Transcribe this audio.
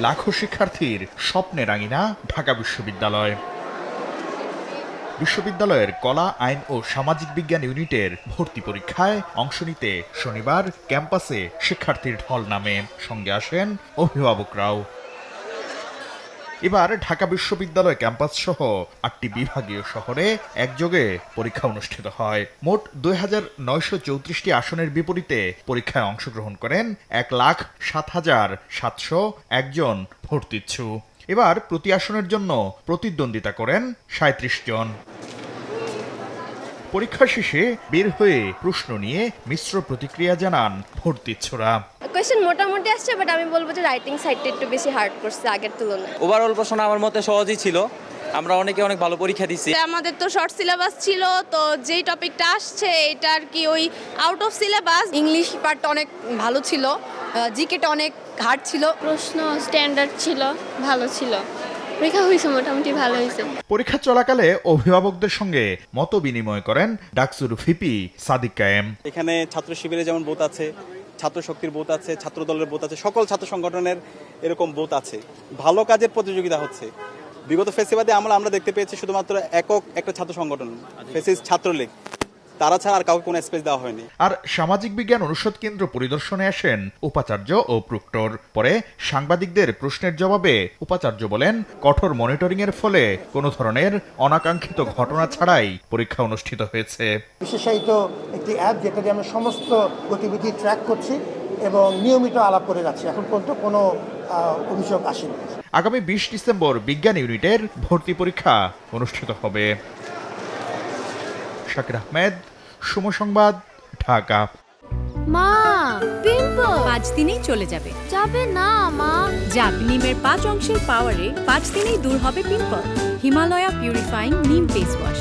লাখো শিক্ষার্থীর স্বপ্নের আঙিনা ঢাকা বিশ্ববিদ্যালয়। বিশ্ববিদ্যালয়ের কলা, আইন ও সামাজিক বিজ্ঞান ইউনিটের ভর্তি পরীক্ষায় অংশ নিতে শনিবার ক্যাম্পাসে শিক্ষার্থীর ঢল নামে। সঙ্গে আসেন অভিভাবকরাও। এবার ঢাকা বিশ্ববিদ্যালয় ক্যাম্পাস সহ ৮টি বিভাগীয় শহরে একযোগে পরীক্ষা অনুষ্ঠিত হয়। মোট ২,৯34টি আসনের বিপরীতে পরীক্ষায় অংশগ্রহণ করেন ১,০৭,৭০১ জন ভর্তিচ্ছু। এবার প্রতি আসনের জন্য প্রতিদ্বন্দ্বিতা করেন ৩৭ জন। পরীক্ষা শেষে বের হয়ে প্রশ্ন নিয়ে মিশ্র প্রতিক্রিয়া জানান ভর্তিচ্ছুরা। কোয়েশ্চেন মোটামুটি আসছে, বাট আমি বলবো যে রাইটিং সাইডটা একটু বেশি হার্ড করছে আগের তুলনায়। ওভারঅল প্রশ্ন আমার মতে সহজই ছিল। আমরা অনেক ভালো পরীক্ষা দিচ্ছি। আমাদের তো শর্ট সিলেবাস ছিল, তো যেই টপিকটা আসছে এটা আর কি ওই আউট অফ সিলেবাস। ইংলিশ পার্টটা অনেক ভালো ছিল, জিকেটা অনেক হার্ড ছিল। প্রশ্ন স্ট্যান্ডার্ড ছিল, ভালো ছিল। পরীক্ষা হয়েছে মোটামুটি ভালো হয়েছে। পরীক্ষা চলাকালে অভিভাবকদের সঙ্গে মত বিনিময় করেন ডাকসুর ভিপি সাদিক কায়েম। এখানে ছাত্র শিবিরে যেমন বুথ আছে, ছাত্র শক্তির বুথ আছে, ছাত্র দলের বুথ আছে, সকল ছাত্র সংগঠনের এরকম বুথ আছে। ভালো কাজের প্রতিযোগিতা হচ্ছে। বিগত ফেসিবাদে আমরা দেখতে পেয়েছি শুধুমাত্র একক একটা ছাত্র সংগঠন, ফেসিস ছাত্রলীগ, তারা ছাড়া আর কাউকে কোনো স্পেস দেওয়া হয়নি। আর সামাজিক বিজ্ঞান অনুষদ কেন্দ্র পরিদর্শনে আসেন উপাচার্য ও প্রক্টর। পরে সাংবাদিকদের প্রশ্নের জবাবে উপাচার্য বলেন, কঠোর মনিটরিং এর ফলে কোনো ধরনের অনাকাঙ্ক্ষিত ঘটনা ছাড়াই পরীক্ষা অনুষ্ঠিত হয়েছে। বিশেষায়িত একটি অ্যাপ যেটা দিয়ে আমরা সমস্ত গতিবিধি ট্র্যাক করছি এবং নিয়মিত আলাপ করে যাচ্ছি। এখন পর্যন্ত কোনো অভিযোগ আসেনি। আগামী ২০ ডিসেম্বর বিজ্ঞান ইউনিটের ভর্তি পরীক্ষা অনুষ্ঠিত হবে। শাকির আহমেদ, সময় সংবাদ, ঢাকা। মা, পিম্পল ৫ দিনেই চলে যাবে। যাবে না মা। যাক, নিমের ৫ অংশের পাওয়ারে ৫ দিনেই দূর হবে পিম্পল। হিমালয়া পিউরিফাইং নিম ফেস ওয়াশ।